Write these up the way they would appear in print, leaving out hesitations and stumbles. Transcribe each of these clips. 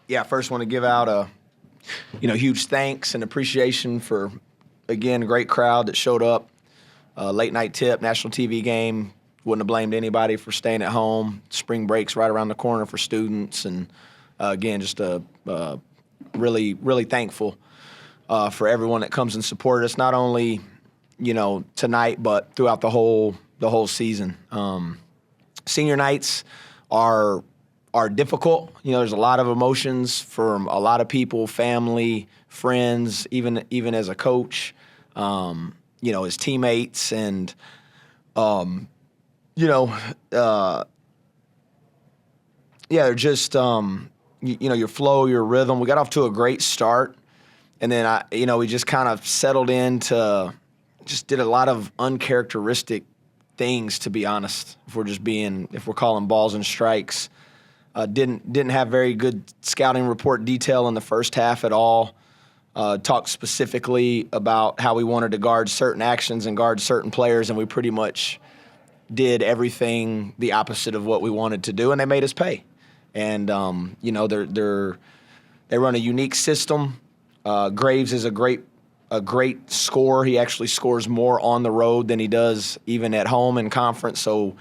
Yeah, first want to give out a huge thanks and appreciation for, again, a great crowd that showed up. Late night tip, national TV game. Wouldn't have blamed anybody for staying at home. Spring break's right around the corner for students, and again, just really, really thankful for everyone that comes and supported us. Not only tonight, but throughout the whole season. Senior nights are difficult. There's a lot of emotions from a lot of people, family, friends, even as a coach, his teammates, and they're just your flow, your rhythm. We got off to a great start, and then we just kind of settled into just did a lot of uncharacteristic things, to be honest. If we're calling balls and strikes. Didn't have very good scouting report detail in the first half at all. Talked specifically about how we wanted to guard certain actions and guard certain players, and we pretty much did everything the opposite of what we wanted to do, and they made us pay. And they run a unique system. Graves is a great scorer. He actually scores more on the road than he does even at home in conference. So.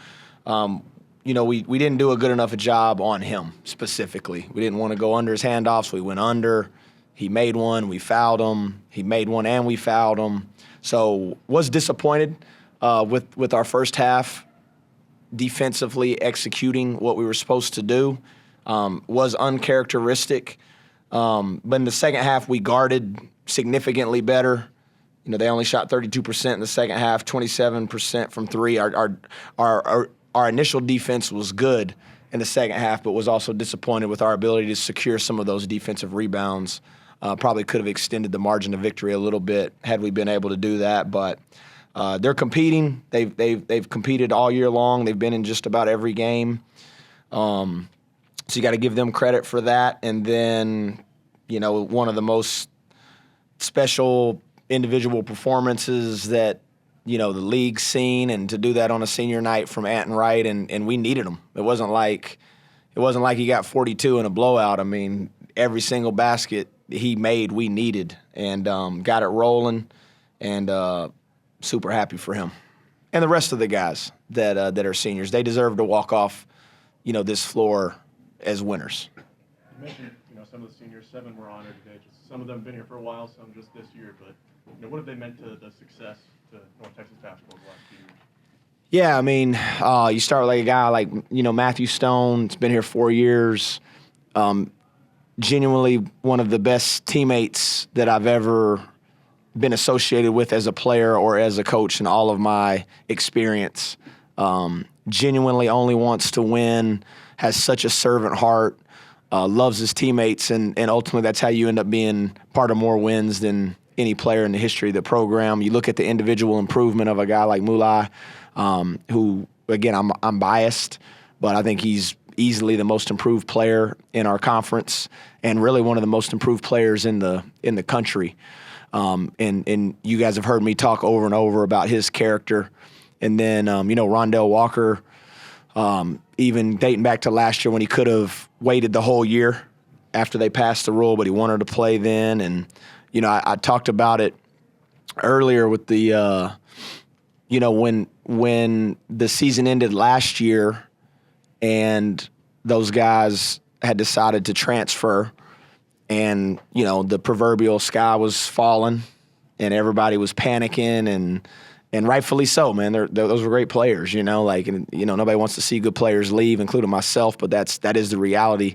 We didn't do a good enough a job on him specifically. We didn't want to go under his handoffs. We went under. He made one. We fouled him. He made one, and we fouled him. So was disappointed with our first half defensively executing what we were supposed to do. Was uncharacteristic. But in the second half, we guarded significantly better. They only shot 32% in the second half, 27% from three. Our initial defense was good in the second half, but was also disappointed with our ability to secure some of those defensive rebounds. Probably could have extended the margin of victory a little bit had we been able to do that. But they're competing. They've competed all year long. They've been in just about every game. So you got to give them credit for that. And then, one of the most special individual performances that the league's seen, and to do that on a senior night from Anton Wright, and we needed him. It wasn't like he got 42 in a blowout. I mean, every single basket he made, we needed, and got it rolling, and super happy for him. And the rest of the guys that are seniors, they deserve to walk off, this floor as winners. You mentioned, some of the seniors, 7 were honored today. Some of them have been here for a while, some just this year, but what have they meant to the success to North Texas basketball the last few years? Yeah, I mean, you start with like a guy like, Matthew Stone. It's been here 4 years. Genuinely one of the best teammates that I've ever been associated with as a player or as a coach in all of my experience. Genuinely only wants to win, has such a servant heart, loves his teammates, and ultimately that's how you end up being part of more wins than any player in the history of the program. You look at the individual improvement of a guy like Mulai, who, again, I'm biased, but I think he's easily the most improved player in our conference, and really one of the most improved players in the country. And you guys have heard me talk over and over about his character. And then Rondell Walker, even dating back to last year when he could have waited the whole year after they passed the rule, but he wanted to play then. And I talked about it earlier with the, when the season ended last year and those guys had decided to transfer, and, the proverbial sky was falling and everybody was panicking, and rightfully so, man. Those were great players, nobody wants to see good players leave, including myself, but that is the reality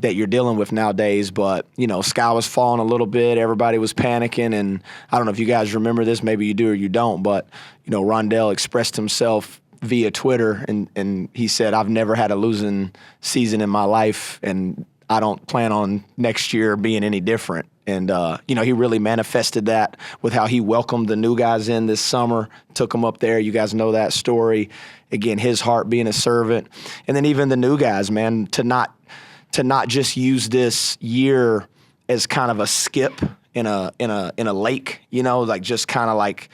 that you're dealing with nowadays. But, sky was falling a little bit. Everybody was panicking. And I don't know if you guys remember this. Maybe you do or you don't. But, Rondell expressed himself via Twitter, and he said, "I've never had a losing season in my life, and I don't plan on next year being any different." And, he really manifested that with how he welcomed the new guys in this summer, took them up there. You guys know that story. Again, his heart being a servant. And then even the new guys, man, to not just use this year as kind of a skip in a lake, like just kind of like,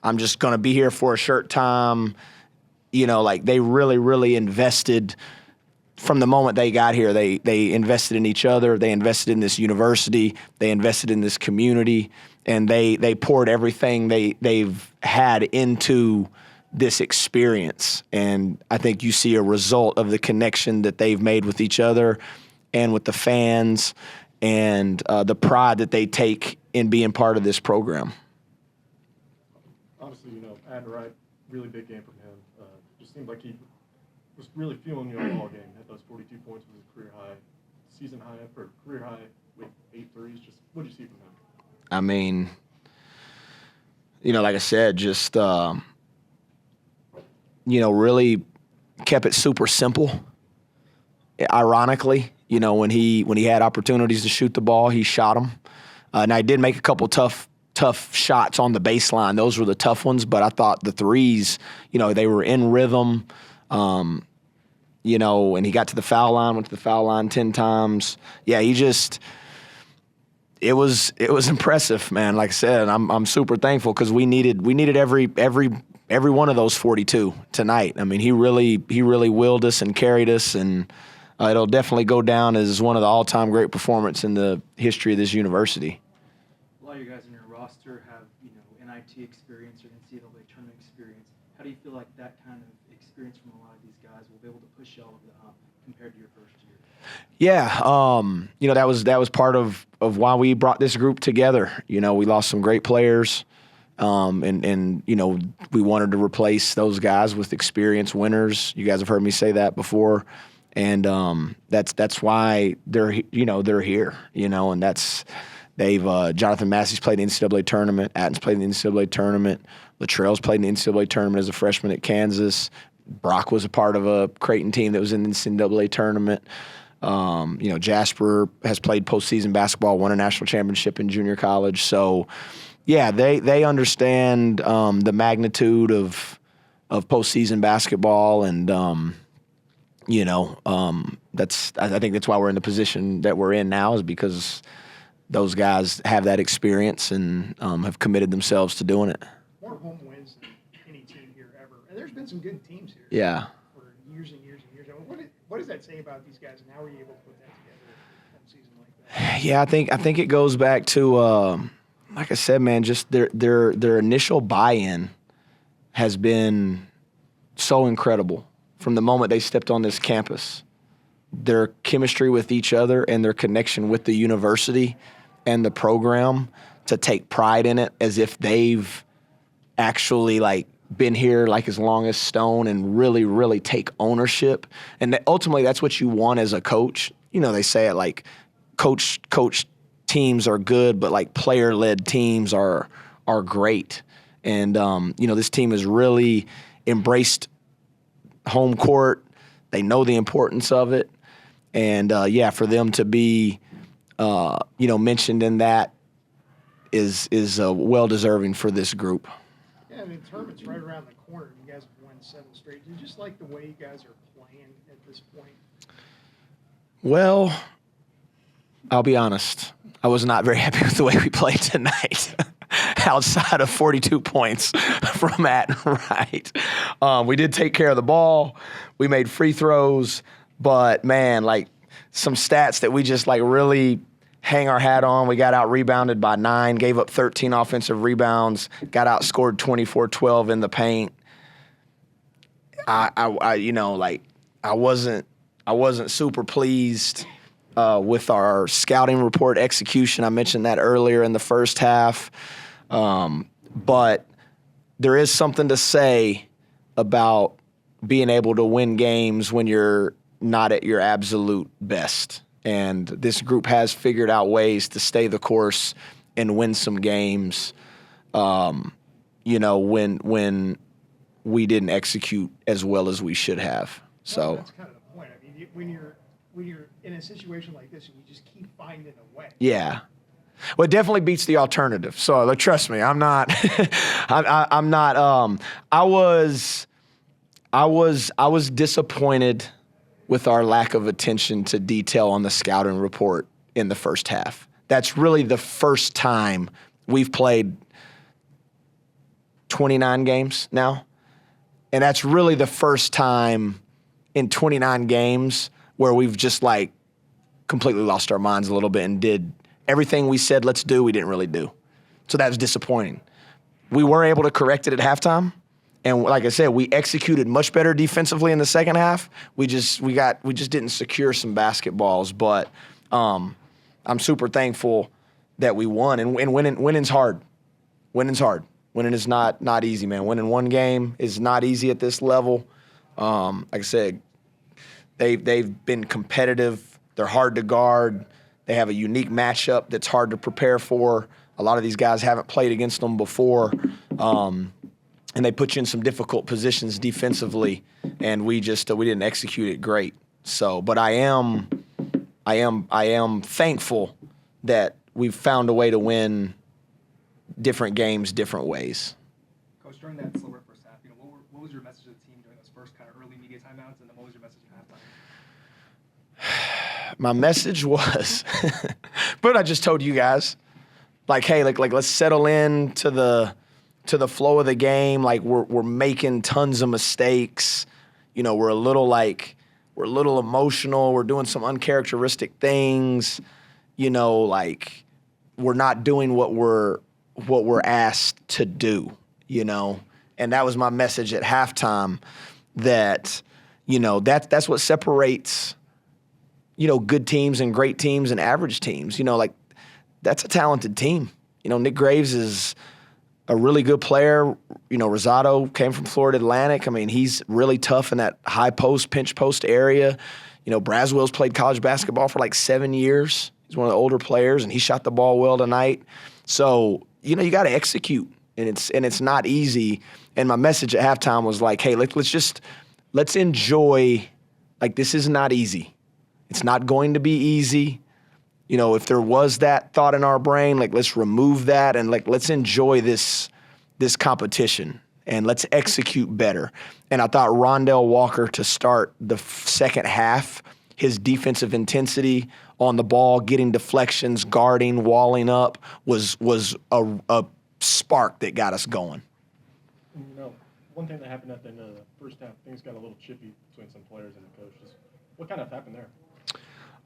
I'm just going to be here for a short time. Like they really, really invested from the moment they got here, they invested in each other, they invested in this university, they invested in this community, and they poured everything they've had into this experience. And I think you see a result of the connection that they've made with each other and with the fans, and the pride that they take in being part of this program. Obviously, Ad Wright, really big game from him. Just seemed like he was really feeling you all game. Had those 42 points was his career high, season high, or career high with 8 threes. Just what did you see from him? I mean, like I said, just really kept it super simple. Ironically, when he had opportunities to shoot the ball, he shot them. Now he did make a couple tough shots on the baseline. Those were the tough ones, but I thought the threes, they were in rhythm. And he got to the foul line, went to the foul line 10 times. Yeah, it was impressive, man. Like I said, I'm super thankful because we needed every one of those 42 tonight. I mean, he really willed us and carried us, and it'll definitely go down as one of the all-time great performances in the history of this university. A lot of you guys in your roster have, NIT experience or NCAA tournament experience. How do you feel like that kind of experience from a lot of these guys will be able to push you all over the hump compared to your first year? Yeah, that was part of why we brought this group together. We lost some great players, and we wanted to replace those guys with experienced winners. You guys have heard me say that before, and that's why they're here. And they've Jonathan Massey's played in the NCAA tournament, Atten's played in the NCAA tournament, Latrell's played in the NCAA tournament as a freshman at Kansas. Brock was a part of a Creighton team that was in the NCAA tournament. Jasper has played postseason basketball, won a national championship in junior college. So, yeah, they understand the magnitude of postseason basketball, and I think that's why we're in the position that we're in now, is because those guys have that experience and have committed themselves to doing it. More home wins than any team here ever, and there's been some good teams here. Yeah. For years and years and years. What does that say about these guys, and how were you able to put that together in a season like that? Yeah, I think it goes back to like I said, man, just their initial buy-in has been so incredible from the moment they stepped on this campus. Their chemistry with each other and their connection with the university and the program, to take pride in it as if they've actually been here as long as Stone, and really, really take ownership. And ultimately, that's what you want as a coach. They say it coach teams are good, but player-led teams are great. And this team has really embraced home court. They know the importance of it. And for them to be mentioned in that is well deserving for this group. Yeah, I mean, the tournament's right around the corner. You guys have won 7 straight. Do you just like the way you guys are playing at this point? Well, I'll be honest. I was not very happy with the way we played tonight, outside of 42 points from Matt Wright. We did take care of the ball. We made free throws. But, man, some stats that we just, really hang our hat on. We got out-rebounded by 9, gave up 13 offensive rebounds, got outscored 24-12 in the paint. I wasn't super pleased with our scouting report execution. I mentioned that earlier in the first half. But there is something to say about being able to win games when you're not at your absolute best. And this group has figured out ways to stay the course and win some games, when we didn't execute as well as we should have. So that's kind of the point. I mean, when you're in a situation like this, and you just keep finding a way. Yeah. Well, it definitely beats the alternative. So trust me, I'm not. I'm not. I was disappointed with our lack of attention to detail on the scouting report in the first half. That's really the first time we've played 29 games now. And that's really the first time in 29 games where we've just like completely lost our minds a little bit and did everything we said let's do, we didn't really do. So that was disappointing. We were able to correct it at halftime. And like I said, we executed much better defensively in the second half. We just didn't secure some basketballs. But I'm super thankful that we won. And winning's hard. Winning's hard. Winning is not easy, man. Winning one game is not easy at this level. Like I said, they've been competitive. They're hard to guard. They have a unique matchup that's hard to prepare for. A lot of these guys haven't played against them before, and they put you in some difficult positions defensively, and we didn't execute it great. So, but I am thankful that we've found a way to win different games different ways. Coach, during that slower first half, what was your message to the team during those first kind of early media timeouts, and then what was your message at halftime? My message was, but I just told you guys, like, hey, like let's settle in to the flow of the game. Like we're making tons of mistakes. We're a little emotional. We're doing some uncharacteristic things. Like we're not doing what we're asked to do. And that was my message at halftime. That that's what separates good teams and great teams and average teams. Like that's a talented team. Nick Graves is a really good player. Rosado came from Florida Atlantic. I mean, he's really tough in that high post, pinch post area. Braswell's played college basketball for like 7 years. He's one of the older players, and he shot the ball well tonight. So, you got to execute, and it's not easy. And my message at halftime was like, hey, let's enjoy. Like, this is not easy. It's not going to be easy. If there was that thought in our brain, like let's remove that and like let's enjoy this competition and let's execute better. And I thought Rondell Walker to start the second half, his defensive intensity on the ball, getting deflections, guarding, walling up was a spark that got us going. One thing that happened at the end of the first half, things got a little chippy between some players and the coaches. What kind of happened there?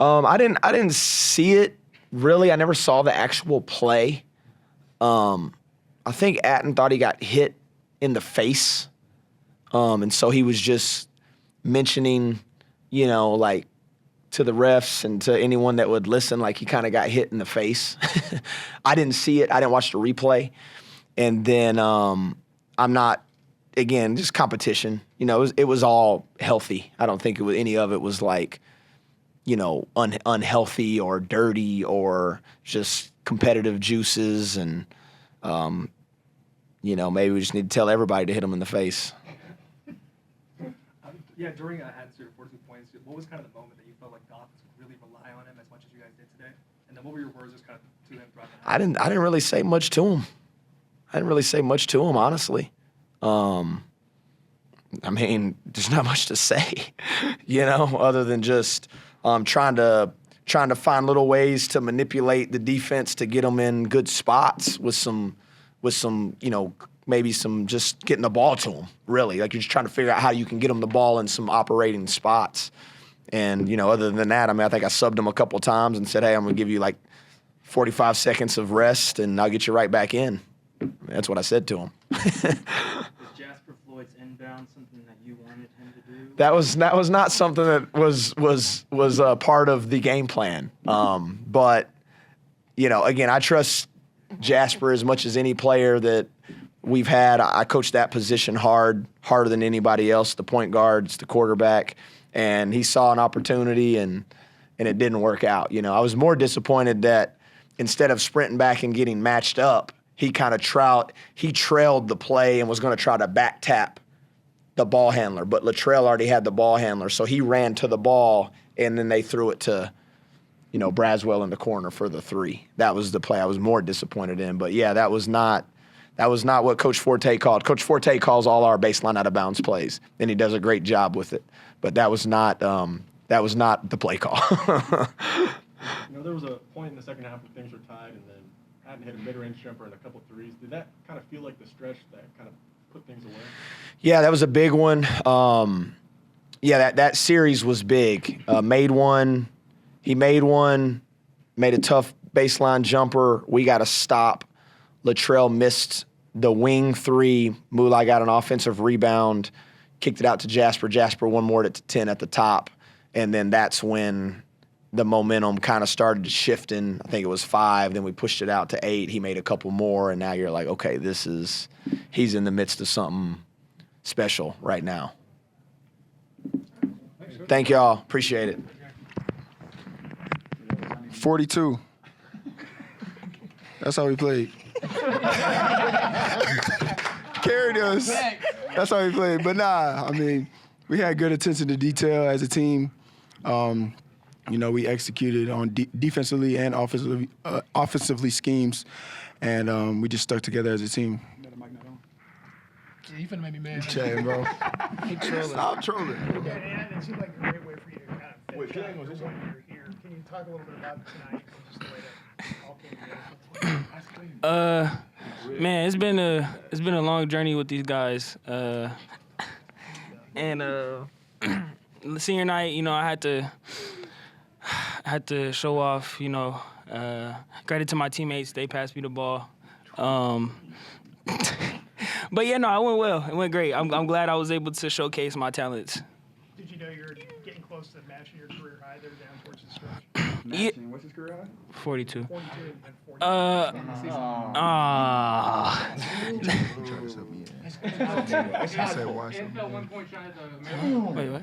I didn't see it really. I never saw the actual play. I think Atten thought he got hit in the face, and so he was just mentioning, like to the refs and to anyone that would listen, like he kind of got hit in the face. I didn't see it. I didn't watch the replay, and then I'm not. Again, just competition. It was all healthy. I don't think any of it was like, unhealthy or dirty or just competitive juices. And, maybe we just need to tell everybody to hit them in the face. Yeah, during Hatton's 42 points, what was kind of the moment that you felt like the offense would really rely on him as much as you guys did today? And then what were your words just kind of to him throughout the half? I didn't really say much to him. Honestly. I mean, there's not much to say, other than just trying to find little ways to manipulate the defense to get them in good spots with some maybe some just getting the ball to them, really. Like you're just trying to figure out how you can get them the ball in some operating spots. And, other than that, I mean, I think I subbed him a couple times and said, hey, I'm going to give you like 45 seconds of rest and I'll get you right back in. That's what I said to him. Floyd's inbound something that you wanted him to do? That was not something that was a part of the game plan. But again, I trust Jasper as much as any player that we've had. I coached that position harder than anybody else. The point guard, it's the quarterback, and he saw an opportunity and it didn't work out. I was more disappointed that instead of sprinting back and getting matched up, he kind of trailed the play and was going to try to back tap the ball handler, but Latrell already had the ball handler, so he ran to the ball, and then they threw it to, Braswell in the corner for the three. That was the play I was more disappointed in. But yeah, that was not what Coach Forte called. Coach Forte calls all our baseline out of bounds plays, and he does a great job with it. But that was not the play call. There was a point in the second half where things were tied, and then Hatton hit a mid-range jumper and a couple threes. Did that kind of feel like the stretch that kind of put things away? Yeah, that was a big one. Yeah, that series was big. Made one. He made one. Made a tough baseline jumper. We got a stop. Latrell missed the wing three. Mulai got an offensive rebound. Kicked it out to Jasper. Jasper one more to 10 at the top. And then that's when the momentum kind of started shifting. I think it was 5. Then we pushed it out to 8. He made a couple more. And now you're like, okay, he's in the midst of something special right now. Thank y'all. Appreciate it. 42. That's how we played. Carried us. That's how we played. But nah, I mean, we had good attention to detail as a team. We executed on defensively and offensively schemes, and we just stuck together as a team. Yeah, you finna make me mad. Chatting, bro. Stop trolling. And it seemed like a great way for you to kind of finish out your 1 year here. Can you talk a little bit about tonight and just the way that all came together? Man, it's been a long journey with these guys. And senior night, I had to show off, credit to my teammates, they passed me the ball. But yeah, no, it went well. It went great. I'm glad I was able to showcase my talents. Did you know you were getting close to matching your career high there down towards the stretch? Yeah. What's his career high? 42. 42 and 40. Wait, what?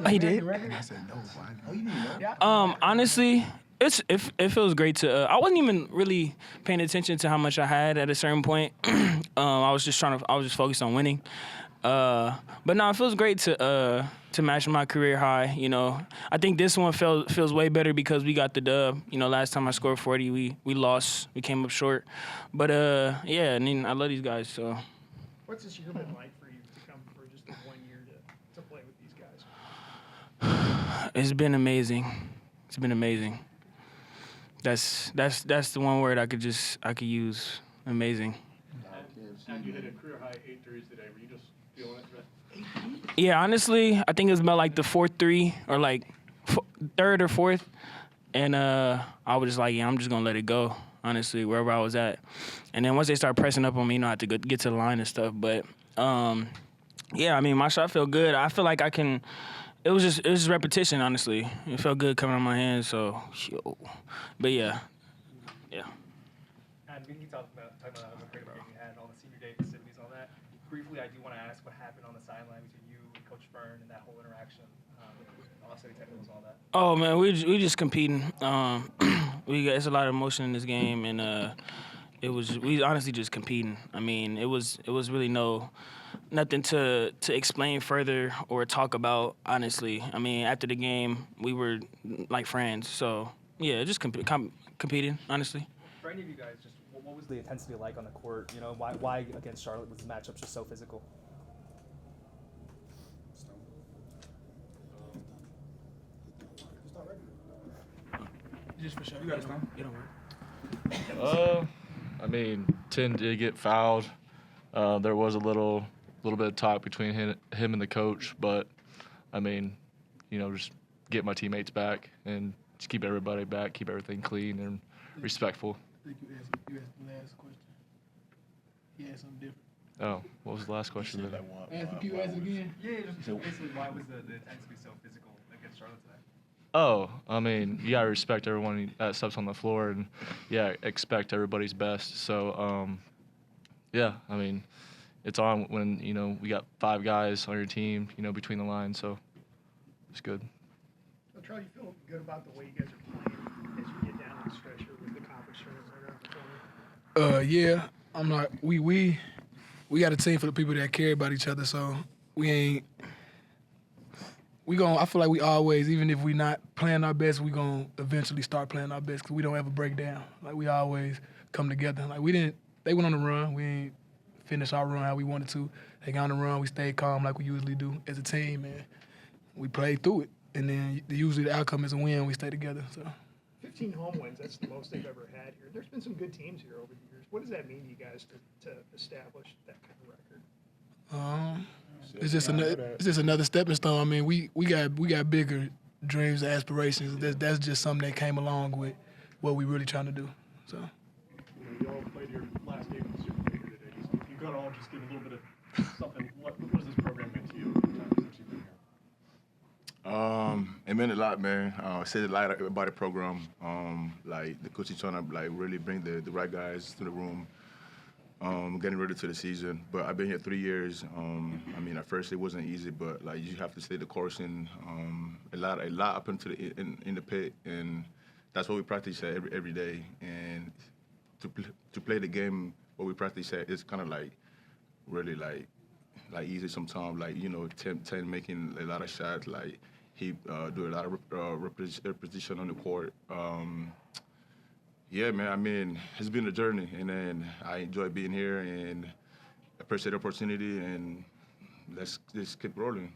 He did? Honestly, it feels great to. I wasn't even really paying attention to how much I had at a certain point. I was just focused on winning. But no, it feels great to match my career high. I think this one feels way better because we got the dub. Last time I scored 40, we lost. We came up short. But yeah, I mean, I love these guys. So. What's this year been like for you to come for just the 1 year to play with these guys? It's been amazing. It's been amazing. That's the one word I could use. Amazing. And you hit a career high 8 threes today. Were you just feeling it today? Yeah, honestly, I think it was about like the 4th 3 or like 3rd or 4th, and I was just like, yeah, I'm just gonna let it go. Honestly, wherever I was at, and then once they start pressing up on me, I had to get to the line and stuff. But yeah, I mean, my shot felt good. I feel like I can. It was just repetition. Honestly, it felt good coming on my hands. So, but yeah. And we can talk about how great of a game you had, all the senior day festivities, all that. Briefly, I do want to ask what happened on the sideline between you and Coach Byrne and that whole interaction, offsetting technicals, all that. Oh man, we just competing. It's a lot of emotion in this game, and we honestly just competing. I mean, it was really nothing to explain further or talk about. Honestly, I mean, after the game, we were like friends. So yeah, just competing. Honestly. For any of you guys, just what was the intensity like on the court? Why against Charlotte was the matchup just so physical? Just for sure. You got it, Stone. It don't work. I mean, 10 did get fouled. There was a little bit of talk between him and the coach, but I mean, just get my teammates back and just keep everybody back, keep everything clean and respectful. I think you asked the last question. He asked something different. Oh, what was the last question then? Ask you ask again. Yeah, just basically why was the intensity so physical against Charlotte today? Oh, I mean, you gotta respect everyone that steps on the floor, and yeah, expect everybody's best. So, yeah, I mean, it's on when we got 5 guys on your team, between the lines. So it's good. So, Charlie, you feel good about the way you guys are playing as you get down to the stretch here with the conference tournament right around the corner? Yeah, I'm not. We got a team for the people that care about each other. So I feel like we always, even if we not playing our best, we gonna eventually start playing our best because we don't ever break down. Like we always come together. Like they went on the run. We ain't finished our run how we wanted to. They got on the run. We stayed calm like we usually do as a team, and we played through it. And then usually the outcome is a win. We stay together. So 15 home wins, that's the most they've ever had here. There's been some good teams here over the years. What does that mean to you guys to establish that kind of record? It's just another stepping stone. I mean, we got bigger dreams and aspirations. That's just something that came along with what we really trying to do. So. You all played your last game in the Super League today. If you could all just give a little bit of something, what has this program meant to you over the time since you've been here? It meant a lot, man. I said a lot about the program. Like the coach is trying to like really bring the right guys to the room. Getting ready to the season, but I've been here 3 years. I mean, at first it wasn't easy, but like you have to stay the course, and a lot up into in the pit, and that's what we practice at every day. And to play the game what we practice at is kind of like really like easy sometimes. Like Tim making a lot of shots. Like he do a lot of repetition on the court. Yeah, man, I mean, it's been a journey, and then I enjoy being here and appreciate the opportunity, and let's just keep rolling.